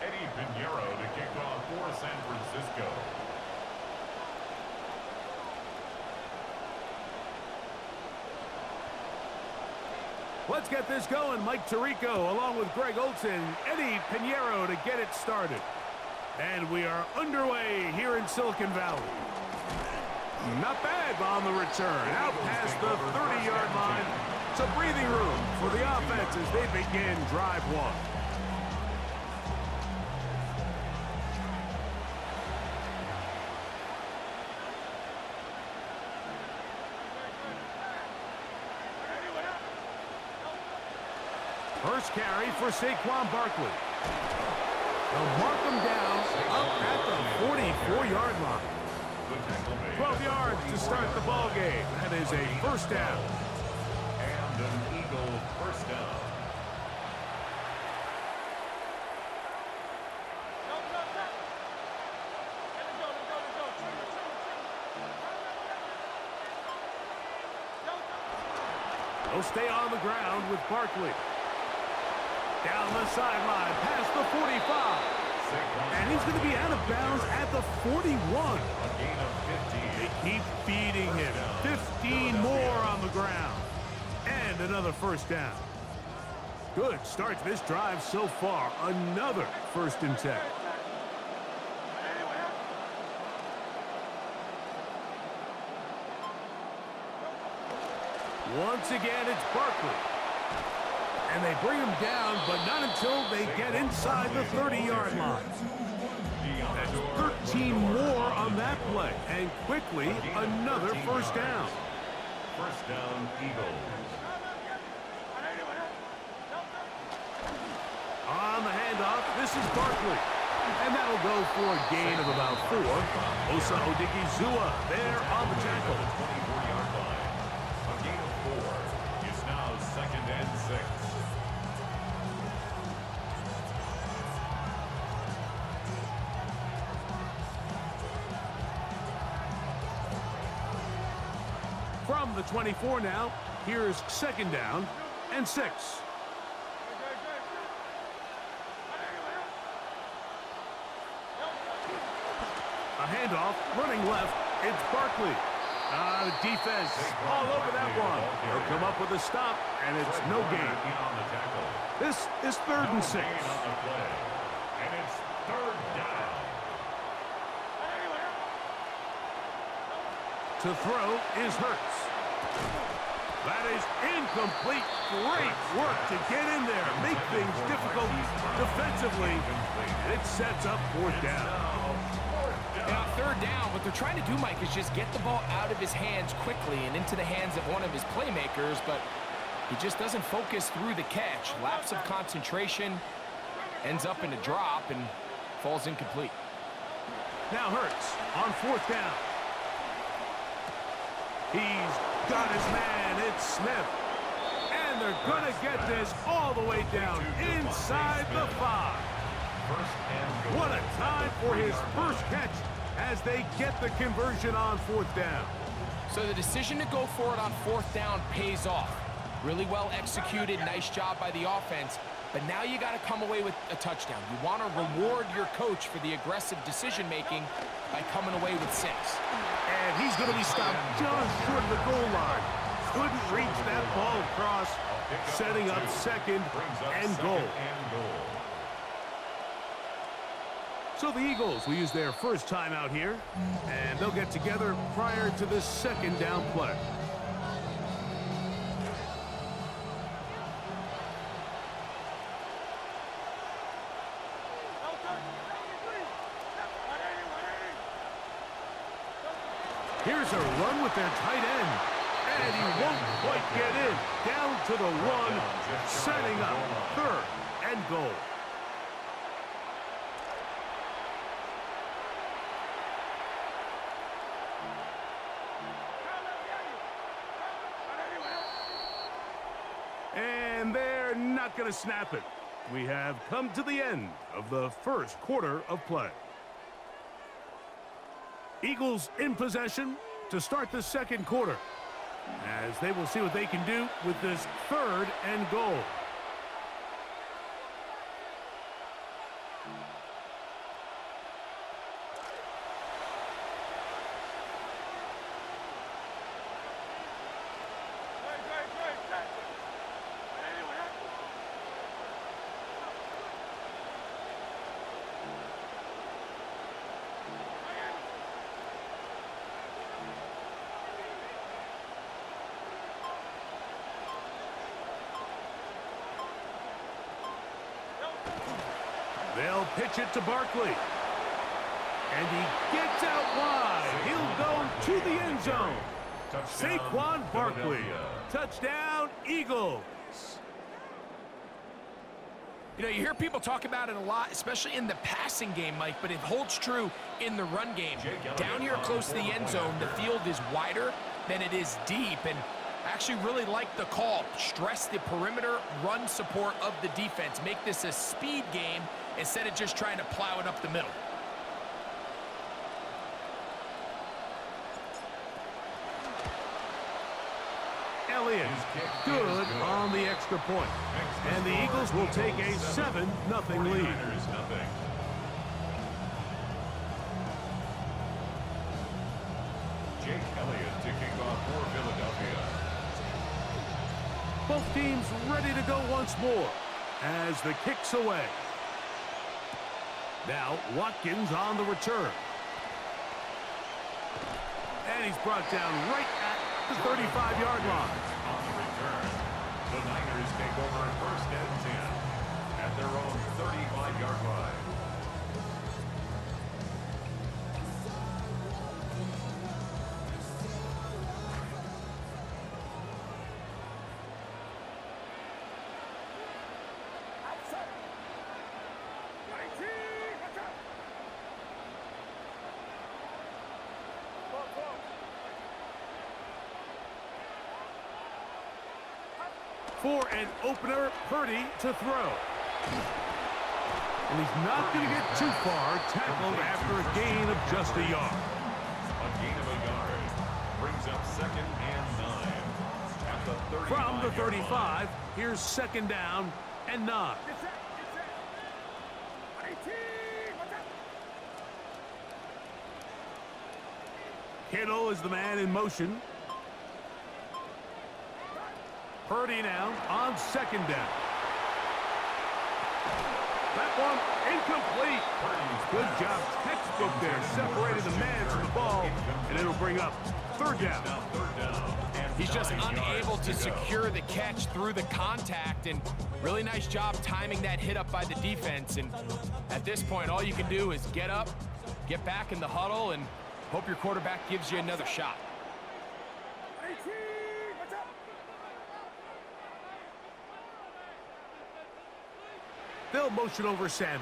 Eddie Pinheiro to kick off for San Francisco. Let's get this going. Mike Tirico along with Greg Olson, Eddie Pinheiro to get it started. And we are underway here in Silicon Valley. Not bad on the return. Out past the 30-yard line. Some breathing room for the offense as they begin drive one. First carry for Saquon Barkley. They'll mark him down up at the 44-yard line. 12 yards to start the ball game. That is a first down. And an Eagle first down. They'll stay on the ground with Barkley. Down the sideline, past the 45. And he's going to be out of bounds at the 41. A gain of 15. They keep feeding him. 15 more on the ground. And another first down. Good start to this drive so far. Another 1st and 10. Once again, it's Barkley. And they bring him down, but not until they get inside the 30-yard line. That's 13 more on that play. And quickly, another first down. First down, Eagles. On the handoff, this is Barkley. And that'll go for a gain of about 4. Osa Odigizua there on the tackle. 24-yard line. A gain of 4. It's now 2nd and 6. From the 24 now, here's 2nd down and 6. A handoff, running left, it's Barkley. Defense all over that one. They'll come up with a stop, and it's no gain. This is 3rd and 6. And it's 3rd down. To throw is Hurts. That is incomplete. Great work to get in there. Make things difficult defensively. It sets up 4th down. And on 3rd down, what they're trying to do, Mike, is just get the ball out of his hands quickly and into the hands of one of his playmakers, but he just doesn't focus through the catch. Lapse of concentration, ends up in a drop, and falls incomplete. Now Hurts on 4th down. He's got his man. It's Smith. And they're going to get this all the way down inside the 5. What a time for his first catch as they get the conversion on 4th down. So the decision to go for it on 4th down pays off. Really well executed. Nice job by the offense. But now you got to come away with a touchdown. You want to reward your coach for the aggressive decision-making by coming away with 6. And he's going to be stopped just short of the goal line. Couldn't reach that ball across, setting up 2nd and goal. So the Eagles will use their first time out here, and they'll get together prior to this 2nd down play. Here's a run with their tight end, and he won't quite get in. Down to the 1, setting up 3rd and goal. And they're not going to snap it. We have come to the end of the 1st quarter of play. Eagles in possession to start the 2nd quarter, as they will see what they can do with this 3rd and goal. They'll pitch it to Barkley. And he gets out wide. He'll go to the end zone. Saquon Barkley. Touchdown, Eagles. You know, you hear people talk about it a lot, especially in the passing game, Mike, but it holds true in the run game. Down here close to the end zone, the field is wider than it is deep, and I actually really like the call. Stress the perimeter run support of the defense. Make this a speed game instead of just trying to plow it up the middle. Elliott, good on the extra point. And the Eagles will take a 7-0 lead. Jake Elliott to kick off for Philadelphia. Both teams ready to go once more as the kick's away. Now Watkins on the return. And he's brought down right at the 35-yard line. On the return, the Niners take over at 1st and 10 at their own 35-yard line. For an opener, Purdy to throw. And he's not going to get too far, tackled after a gain of just a yard. A gain of a yard brings up 2nd and 9 at the 35. From the 35, here's 2nd down and 9. Kittle is the man in motion. Purdy now on 2nd down. That one incomplete. Good job, textbook there, separating the man from the ball, and it'll bring up 3rd down. He's just unable to secure the catch through the contact, and really nice job timing that hit up by the defense. And at this point, all you can do is get up, get back in the huddle, and hope your quarterback gives you another shot. They'll motion over Samuel.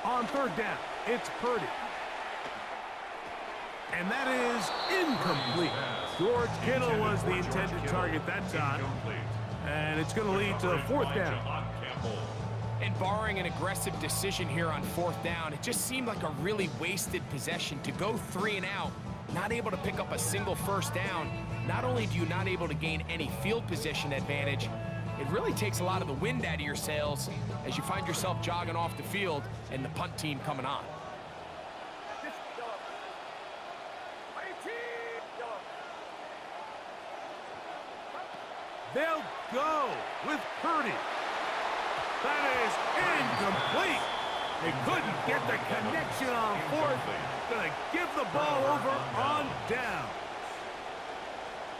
On 3rd down, it's Purdy. And that is incomplete. George Kittle was the intended target that time. And it's going to lead to 4th down. And barring an aggressive decision here on 4th down, it just seemed like a really wasted possession to go 3 and out, not able to pick up a single 1st down. Not only do you not able to gain any field position advantage, it really takes a lot of the wind out of your sails as you find yourself jogging off the field and the punt team coming on. They'll go with Purdy. That is incomplete. They couldn't get the connection on 4th. Gonna give the ball over on down.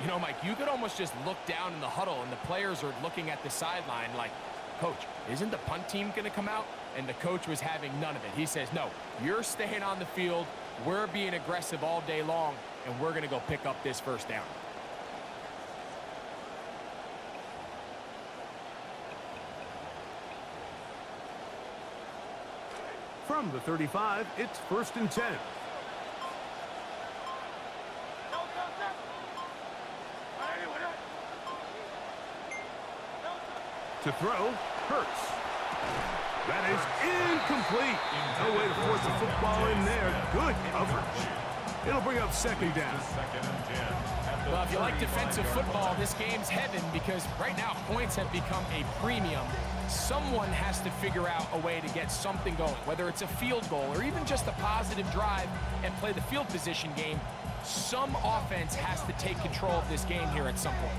You know, Mike, you could almost just look down in the huddle and the players are looking at the sideline like, Coach, isn't the punt team going to come out? And the coach was having none of it. He says, no, you're staying on the field. We're being aggressive all day long, and we're going to go pick up this 1st down. From the 35, it's 1st and 10. To throw, Hurts. That is incomplete. No way to force the football in there. Good coverage. It'll bring up 2nd down. Well, if you like defensive football, this game's heaven because right now points have become a premium. Someone has to figure out a way to get something going, whether it's a field goal or even just a positive drive and play the field position game. Some offense has to take control of this game here at some point.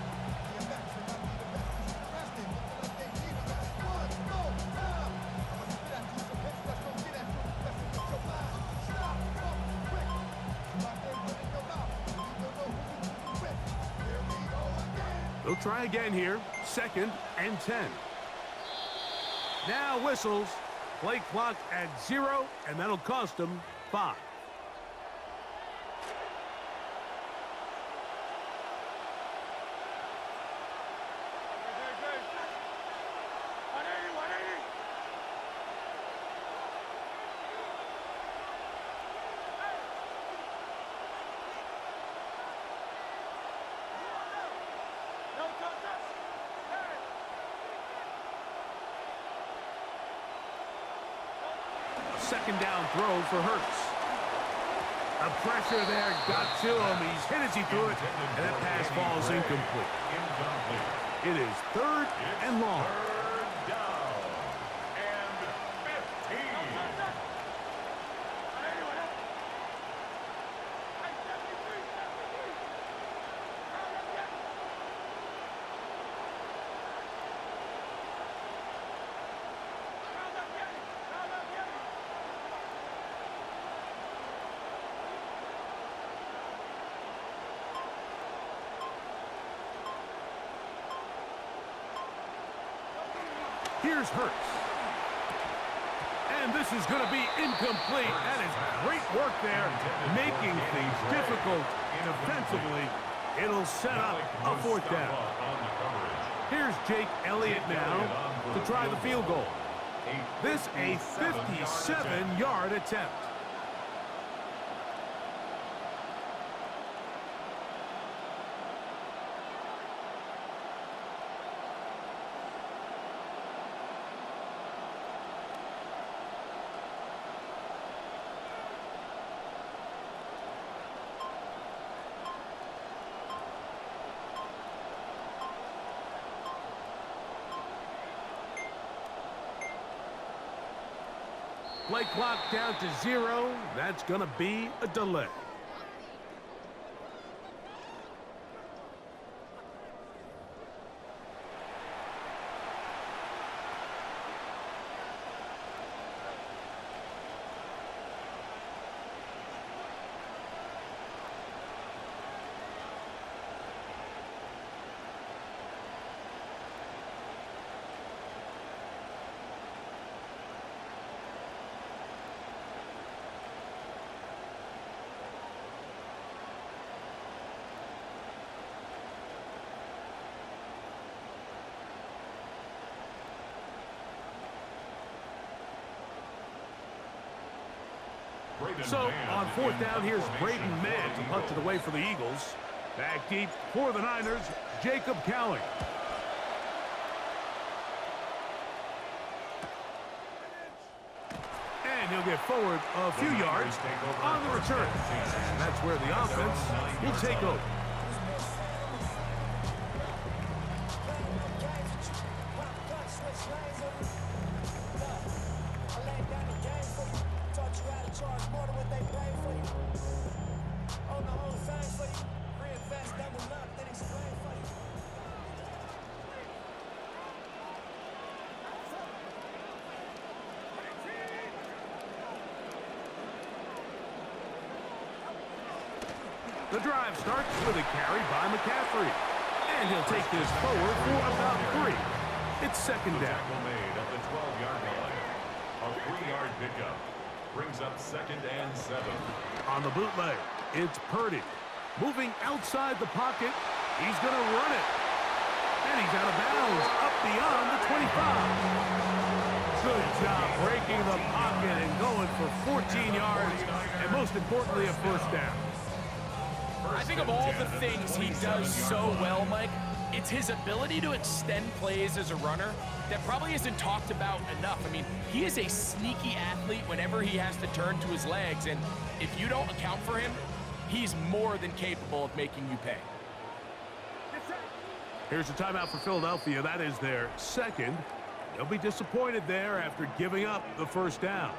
They'll try again here. 2nd and 10. Now whistles. Play clock at 0, and that'll cost them 5. Second down throw for Hurts. The pressure there got to him. He's hit as he threw it, and that pass falls incomplete. It is 3rd and long. Third down and 15. Here's Hurts. And this is going to be incomplete. That is great work there, making things difficult defensively. It'll set up a 4th down. Here's Jake Elliott now to try the field goal. This a 57-yard attempt. Play clock down to 0. That's going to be a delay. So, on 4th down, here's Braden Mann to punch it away for the Eagles. Back deep for the Niners, Jacob Cowling. And he'll get forward a few yards on the return. And that's where the offense will take over. The drive starts with a carry by McCaffrey. And he'll take this forward for about 3. It's 2nd down. Tackle made at the 12-yard line. A 3-yard pickup brings up 2nd and 7. On the bootleg, it's Purdy. Moving outside the pocket, he's going to run it. And he's out of bounds, up beyond the 25. Good job breaking the pocket and going for 14 yards, and most importantly, a 1st down. I think of all the things he does so well, Mike, it's his ability to extend plays as a runner that probably isn't talked about enough. I mean, he is a sneaky athlete whenever he has to turn to his legs, and if you don't account for him, he's more than capable of making you pay. Here's a timeout for Philadelphia. That is their 2nd. They'll be disappointed there after giving up the 1st down.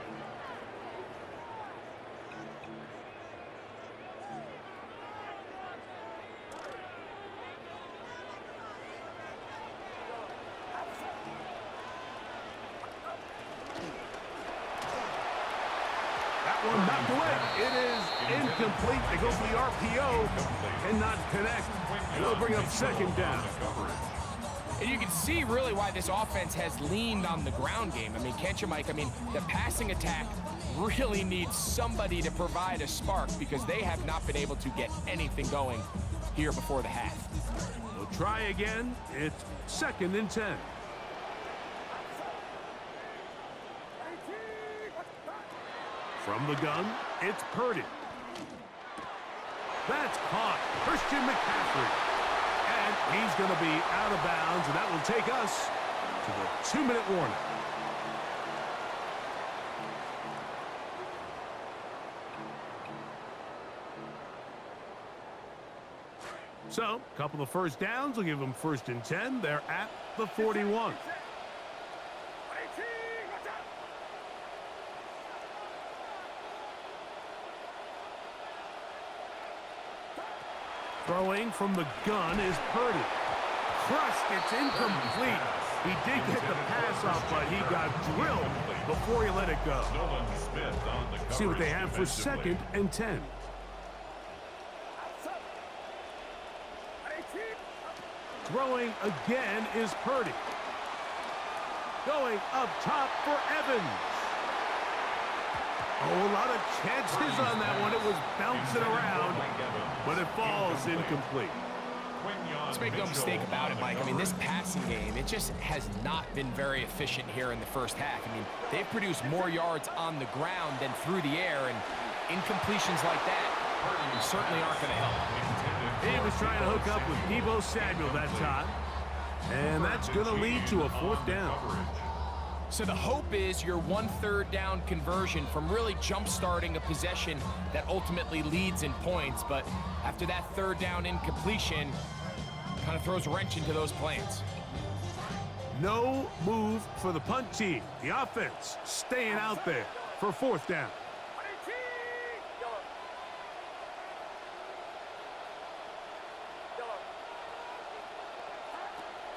One knocked away. It is incomplete. They go for the RPO and not connect. And they'll bring up 2nd down. And you can see really why this offense has leaned on the ground game. I mean, can't you, Mike? I mean, the passing attack really needs somebody to provide a spark because they have not been able to get anything going here before the half. We'll try again. It's 2nd and 10. From the gun, it's Purdy. That's caught. Christian McCaffrey. And he's going to be out of bounds, and that will take us to the 2-minute warning. So, a couple of first downs will give them 1st and 10. They're at the 41. Throwing from the gun is Purdy. Crushed, it's incomplete. He did get the pass off, but he got drilled before he let it go. See what they have for 2nd and 10. Throwing again is Purdy. Going up top for Evans. Oh, a lot of chances on that one. It was bouncing around, but it falls incomplete. Let's make no mistake about it, Mike. I mean, this passing game, it just has not been very efficient here in the first half. I mean, they've produced more yards on the ground than through the air, and incompletions like that certainly aren't going to help. He was trying to hook up with Deebo Samuel that time, and that's going to lead to a 4th down. So the hope is your 1/3 down conversion from really jump-starting a possession that ultimately leads in points. But after that 3rd down incompletion, kind of throws a wrench into those plans. No move for the punt team. The offense staying out there for 4th down.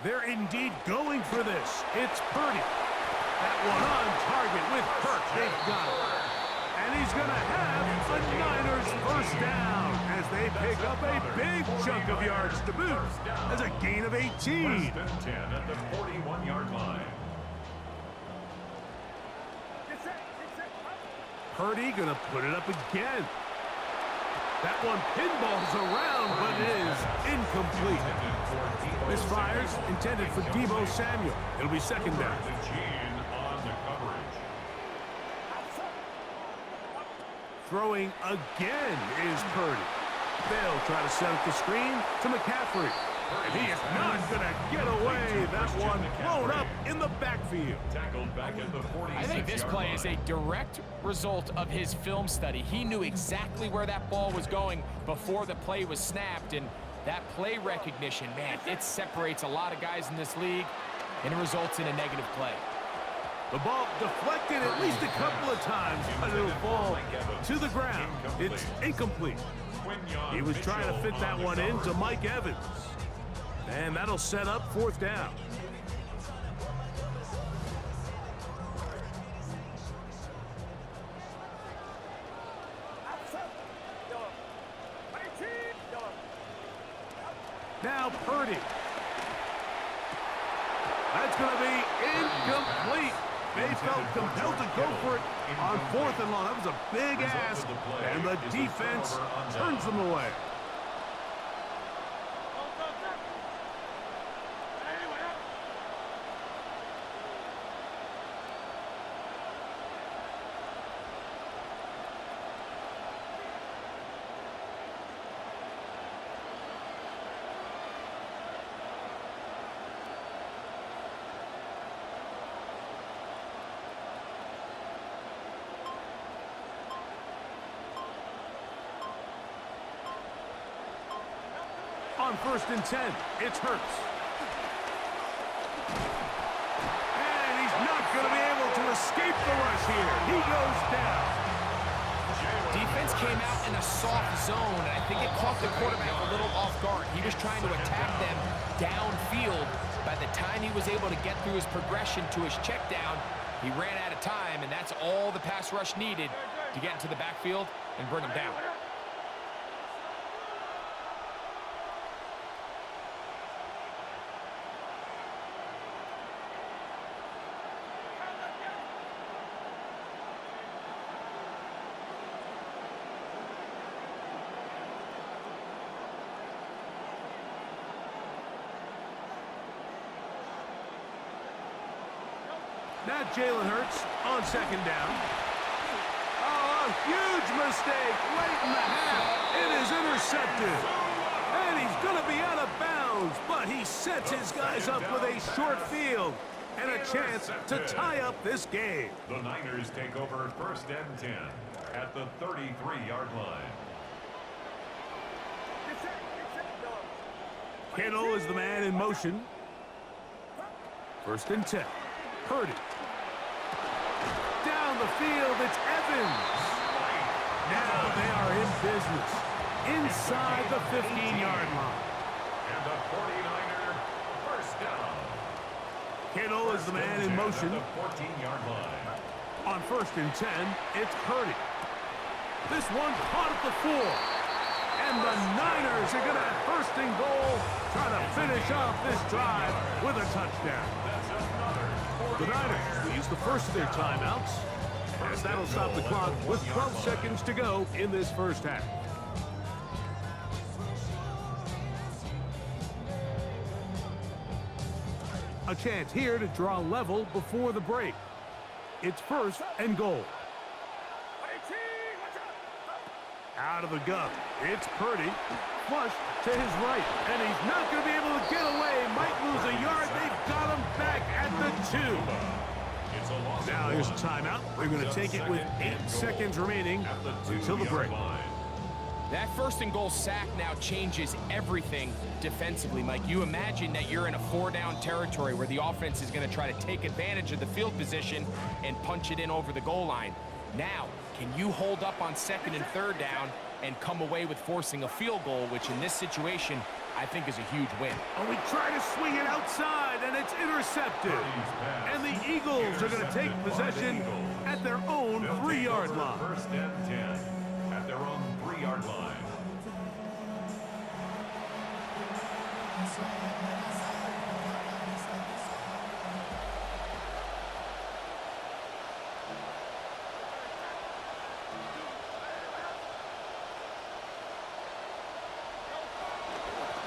They're indeed going for this. It's Purdy. That one on target with Kirk. They've got it. And he's going to have a Niners 1st down as they pick up a big chunk of yards to boot as a gain of 18. 1st and 10 at the 41-yard line. Purdy going to put it up again. That one pinballs around, but it is incomplete. Misfires intended for Deebo Samuel. It'll be 2nd down. Throwing again is Purdy. They'll try to set up the screen to McCaffrey. And he is not going to get away. That one blown up in the backfield. I think this play is a direct result of his film study. He knew exactly where that ball was going before the play was snapped. And that play recognition, man, it separates a lot of guys in this league, and it results in a negative play. The ball deflected at least a couple of times, but it'll fall to the ground. It's incomplete. He was trying to fit that one into Mike Evans. And that'll set up 4th down. Now Purdy. That's going to be incomplete. They felt compelled to go for it on 4th and long. That was a big ask, and the defense turns them away. On 1st and 10, it's Hurts. And he's not going to be able to escape the rush here. He goes down. Defense came out in a soft zone, and I think it caught the quarterback a little off guard. He was trying to attack them downfield. By the time he was able to get through his progression to his check down, he ran out of time, and that's all the pass rush needed to get into the backfield and bring him down. Now Jalen Hurts on second down. Oh, a huge mistake late in the half. It is intercepted. And he's going to be out of bounds, but he sets his guys up with a short field and a chance to tie up this game. The Niners take over 1st and 10 at the 33-yard line. Kittle is the man in motion. 1st and 10. Purdy. Down the field, it's Evans. Now they are in business inside the 15-yard line. And the 49er 1st down. Kittle is the man in motion. At the 14-yard line. On 1st and 10, it's Purdy. This one caught at the 4. And the Niners are going to have 1st and goal, trying to finish off this drive with a touchdown. The Niners will use the first of their timeouts, as that'll stop the clock with 12 seconds to go in this first half. A chance here to draw level before the break. It's 1st and goal. Out of the gun. It's Purdy. Flushed to his right. And he's not going to be able to get away. Might lose a yard. They've got him back at the 2. Now here's a timeout. They're going to take it with 8 seconds remaining until the break. That 1st and goal sack now changes everything defensively, Mike. You imagine that you're in a 4-down territory where the offense is going to try to take advantage of the field position and punch it in over the goal line. Now, can you hold up on 2nd and 3rd down and come away with forcing a field goal, which in this situation, I think is a huge win. Oh, we try to swing it outside, and it's intercepted. And the Eagles are going to take possession at their own 3-yard line. 1st and 10 at their own 3-yard line.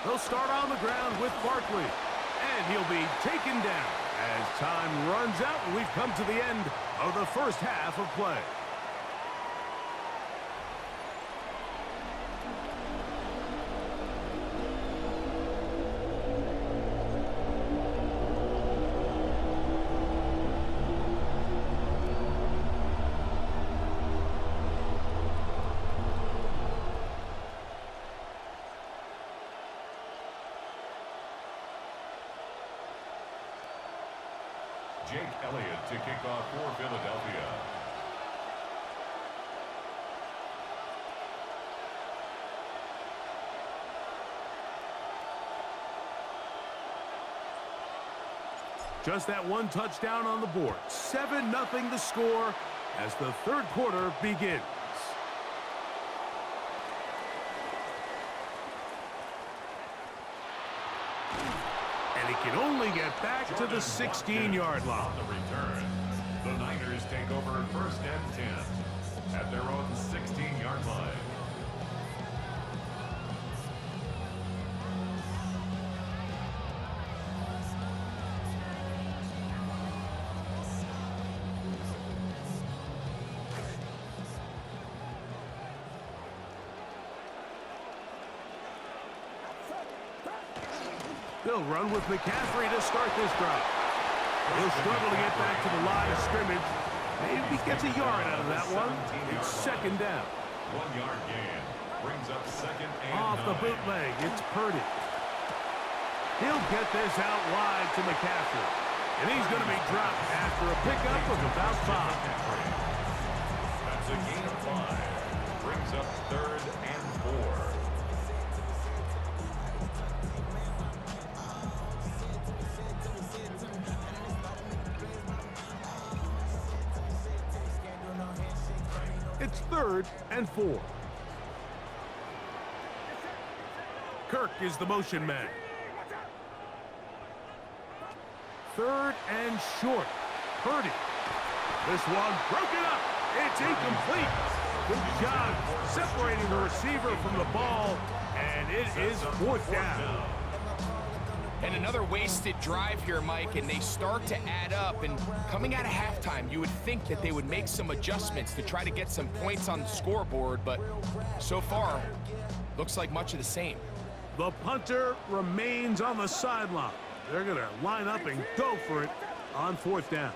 They'll start on the ground with Barkley, and he'll be taken down as time runs out and we've come to the end of the first half of play. Jake Elliott to kick off for Philadelphia. Just that one touchdown on the board. 7-0 the score as the 3rd quarter begins. And he can only get back to the 16-yard line. On the return, the Niners take over 1st and 10 at their own 16-yard line. They'll run with McCaffrey to start this drive. He'll struggle to get back to the line of scrimmage. Maybe gets a yard out of that one. It's 2nd down. 1-yard gain brings up 2nd and Off 9. the bootleg, it's Purdy. He'll get this out wide to McCaffrey. And he's going to be dropped after a pickup of about 5. That's a gain of 5. Brings up 3rd and 4. It's 3rd and 4. Kirk is the motion man. 3rd and short. Purdy. This one broken up. It's incomplete. Good job separating the receiver from the ball, and it is 4th down. And another wasted drive here, Mike, and they start to add up. And coming out of halftime, you would think that they would make some adjustments to try to get some points on the scoreboard, but so far, looks like much of the same. The punter remains on the sideline. They're going to line up and go for it on 4th down.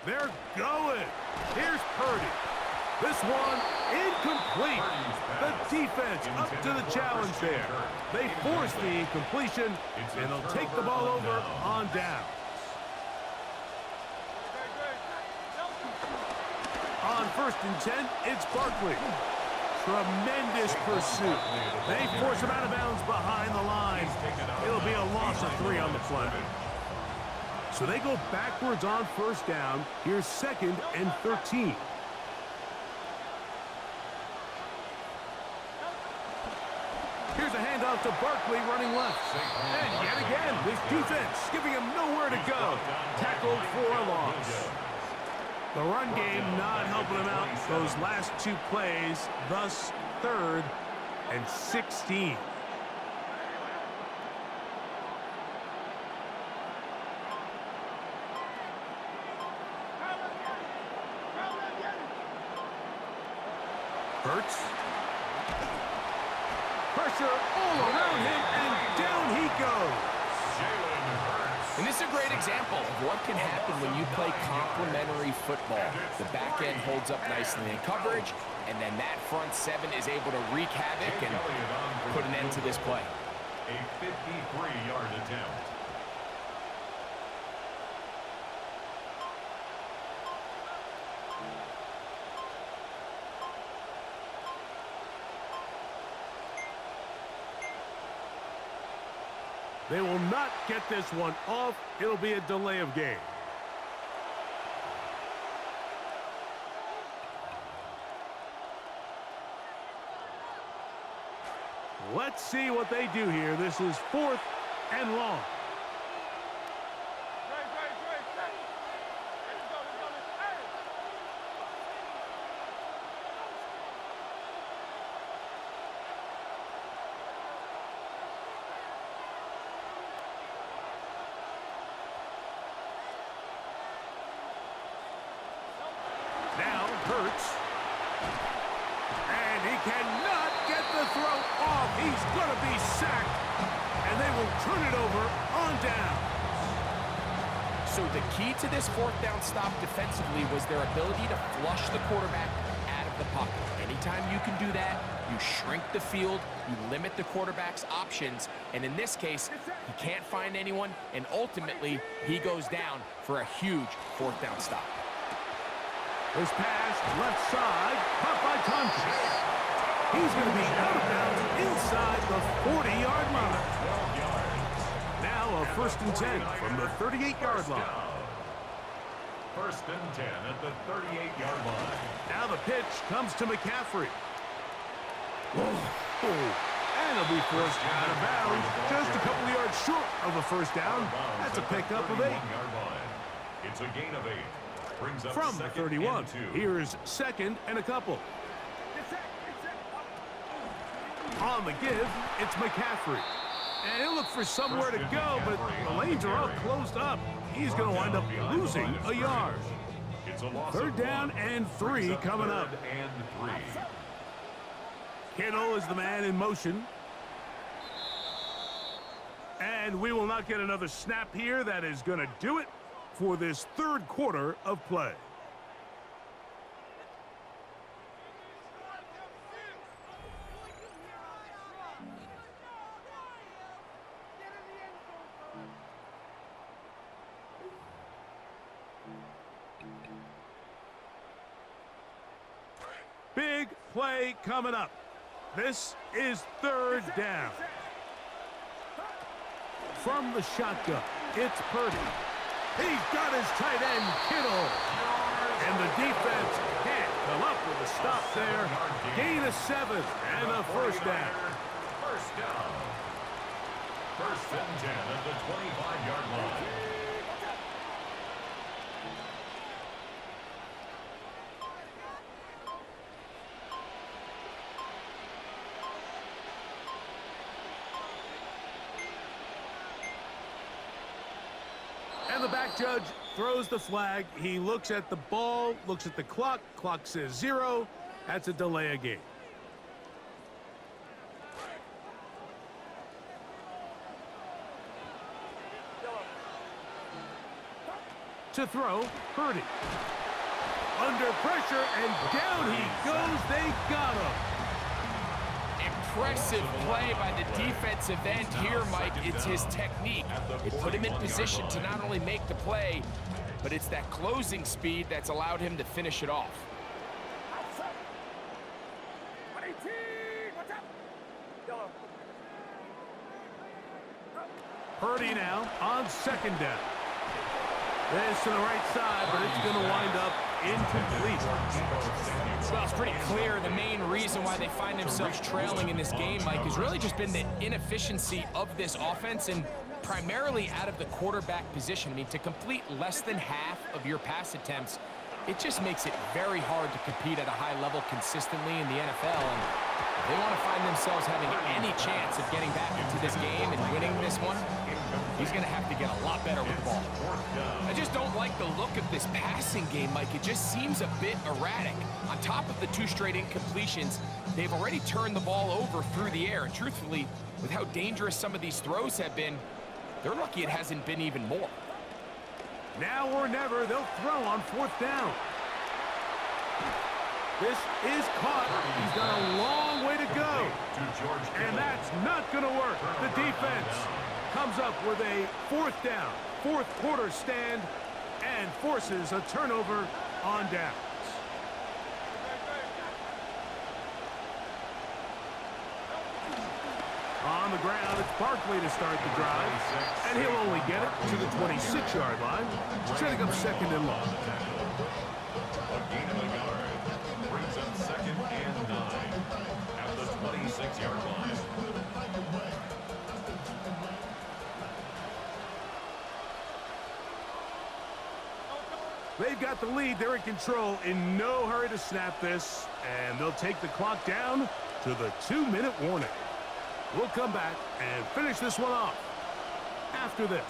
They're going. Here's Purdy. This one incomplete. The defense up to the challenge there. They force the incompletion, and they'll take the ball over on downs. On 1st and 10, it's Barkley. Tremendous pursuit. They force him out of bounds behind the line. It'll be a loss of 3 on the play. So they go backwards on 1st down. Here's 2nd and 13. Here's a handoff to Barkley running left. And yet again, this defense giving him nowhere to go. Tackled for a loss. The run game not helping him out those last 2 plays, thus 3rd and 16. Hurts. Pressure all around him, and down he goes. And this is a great example of what can happen when you play complementary football. The back end holds up nicely in coverage, and then that front 7 is able to wreak havoc and put an end to this play. A 53-yard attempt. They will not get this one off. It'll be a delay of game. Let's see what they do here. This is 4th and long. Now Hurts. And he cannot get the throw off. He's going to be sacked. And they will turn it over on down. So the key to this 4th down stop defensively was their ability to flush the quarterback out of the pocket. Anytime you can do that, you shrink the field, you limit the quarterback's options, and in this case, he can't find anyone, and ultimately, he goes down for a huge 4th down stop. This pass left side, caught by Thompson. He's going to be out of bounds inside the 40-yard line. Now a 1st and 10 from the 38-yard line. 1st and 10 at the 38-yard line. Now the pitch comes to McCaffrey. And he'll be forced out of bounds, just a couple of yards short of the 1st down. That's a pickup of 8. It's a gain of 8. Brings up From the 31, here's 2nd and a couple. On the give, it's McCaffrey. And he'll look for somewhere to go, but the lanes are all closed up. He's going to wind up losing a yard. 3rd down and 3 coming up. Kittle is the man in motion. And we will not get another snap here. That is going to do it for this 3rd quarter of play. Big play coming up. This is 3rd down. From the shotgun, it's Purdy. He's got his tight end, Kittle. And the defense can't come up with a stop there. Gain of 7 and a 1st down. 1st down. 1st and 10 at the 25-yard line. And the back judge throws the flag. He looks at the ball, looks at the clock. Clock says 0. That's a delay of game. To throw, Purdy. Under pressure, and down he goes. They got him. Impressive play by the defensive end here, Mike. It's his technique. It put him in position to not only make the play, but it's that closing speed that's allowed him to finish it off. Purdy now on second down. This to the right side, but it's going to wind up incomplete. Well, it's pretty clear the main reason why they find themselves trailing in this game, Mike, has really just been the inefficiency of this offense and primarily out of the quarterback position. I mean, to complete less than half of your pass attempts, it just makes it very hard to compete at a high level consistently in the NFL. And if they want to find themselves having any chance of getting back into this game and winning this one, he's going to have to get a lot better with the ball. I just don't like the look of this passing game, Mike. It just seems a bit erratic. On top of the 2 straight incompletions, they've already turned the ball over through the air. And truthfully, with how dangerous some of these throws have been, they're lucky it hasn't been even more. Now or never, they'll throw on 4th down. This is caught. He's got a long way to go. And that's not going to work. The defense comes up with a 4th down, 4th quarter stand, and forces a turnover on downs. On the ground, it's Barkley to start the drive, and he'll only get it to the 26-yard line, setting up 2nd and long. A gain of a yard brings up 2nd and 9 at the 26-yard line. They've got the lead. They're in control. In no hurry to snap this, and they'll take the clock down to the 2-minute warning. We'll come back and finish this one off after this.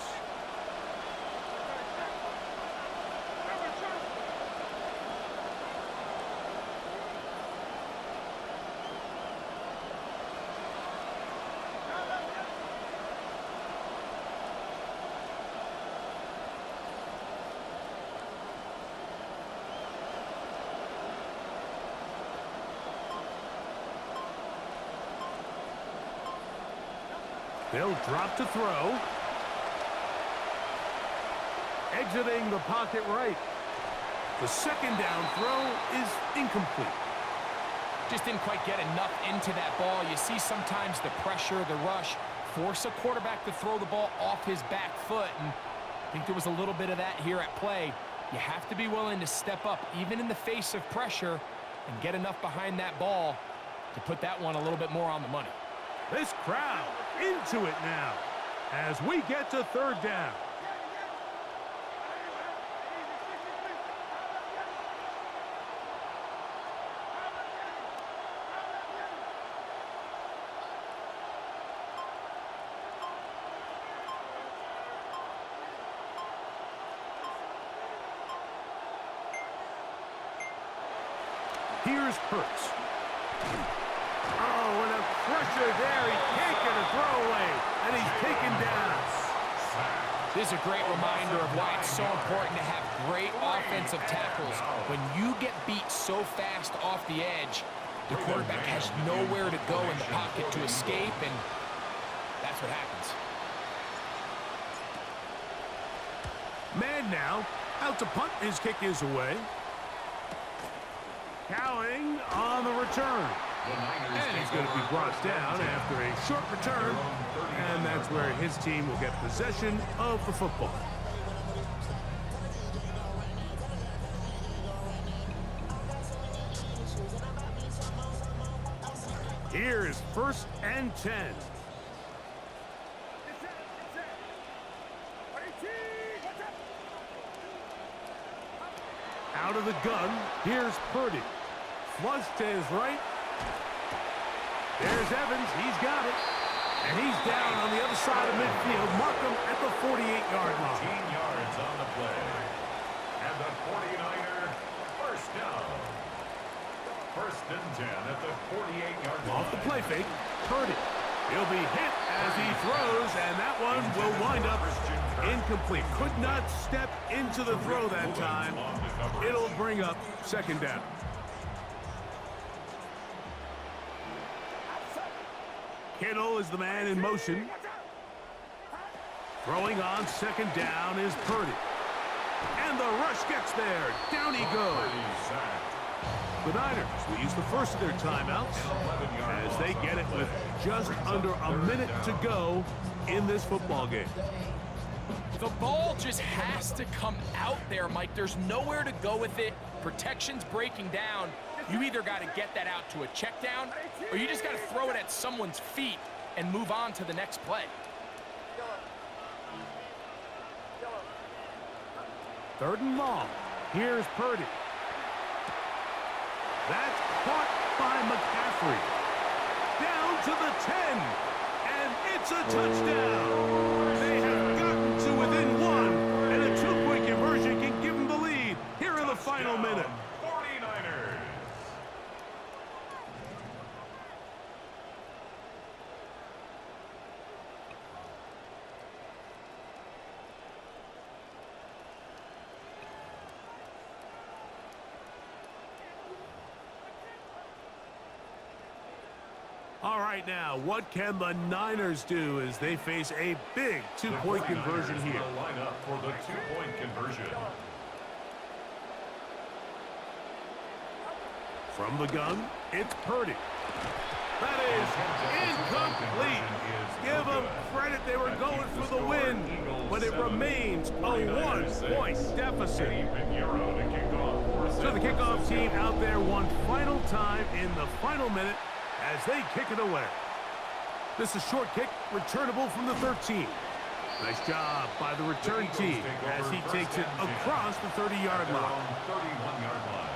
They'll drop to throw. Exiting the pocket right. The 2nd down throw is incomplete. Just didn't quite get enough into that ball. You see sometimes the pressure, the rush, force a quarterback to throw the ball off his back foot. And I think there was a little bit of that here at play. You have to be willing to step up, even in the face of pressure, and get enough behind that ball to put that one a little bit more on the money. This crowd into it now as we get to 3rd down. Here's Hurts. Oh, and a pressure there. He can't get a throwaway, and he's taken down. This is a great reminder of why it's so important to have great offensive tackles. When you get beat so fast off the edge, the quarterback has nowhere to go in the pocket to escape, and that's what happens. Man now, out to punt. His kick is away. Cowing on the return. And he's going to be brought down after a short return. And that's where his team will get possession of the football. Here is 1st and 10. Out of the gun, here's Purdy. Flush to his right. There's Evans. He's got it. And he's down on the other side of midfield. Mark him at the 48-yard line. 15 yards on the play. And the 49er first down. First and 10 at the 48-yard line. Off the play fake, Purdy. He'll be hit as he throws, and that one will wind up incomplete. Could not step into the throw that time. It'll bring up second down. Kittle is the man in motion. Throwing on second down is Purdy. And the rush gets there. Down he goes. The Niners will use the first of their timeouts as they get it with just under a minute to go in this football game. The ball just has to come out there, Mike. There's nowhere to go with it. Protection's breaking down. You either got to get that out to a check down, or you just got to throw it at someone's feet and move on to the next play. Third and long. Here's Purdy. That's caught by McCaffrey. Down to the 10. And it's a touchdown. They have gotten to within one. And a two-point conversion can give them the lead here in the final minute. 49ers. All right, now, what can the Niners do as they face a big two-point conversion here? The lineup for the two-point conversion. From the gun, it's Purdy. That is incomplete. Give them credit. They were going for the win, but it remains a one-point deficit. So the kickoff team out there one final time in the final minute as they kick it away. This is a short kick, returnable from the 13. Nice job by the return team as he takes it across the 30-yard line. 31-yard line.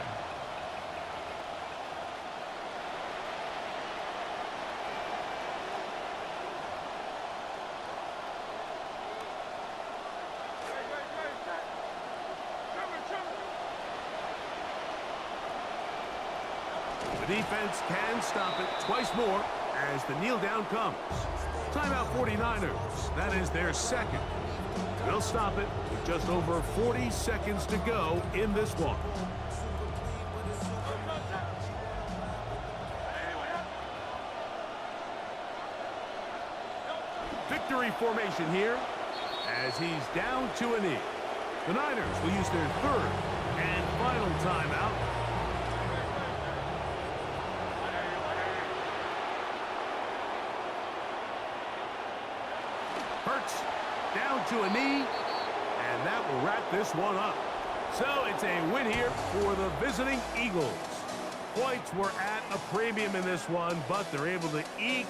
The defense can stop it twice more as the kneel down comes. Timeout 49ers. That is their second. They'll stop it with just over 40 seconds to go in this one. Victory formation here as he's down to a knee. The Niners will use their third and final timeout. Hurts down to a knee, and that will wrap this one up. So it's a win here for the visiting Eagles. Points were at a premium in this one, but they're able to eke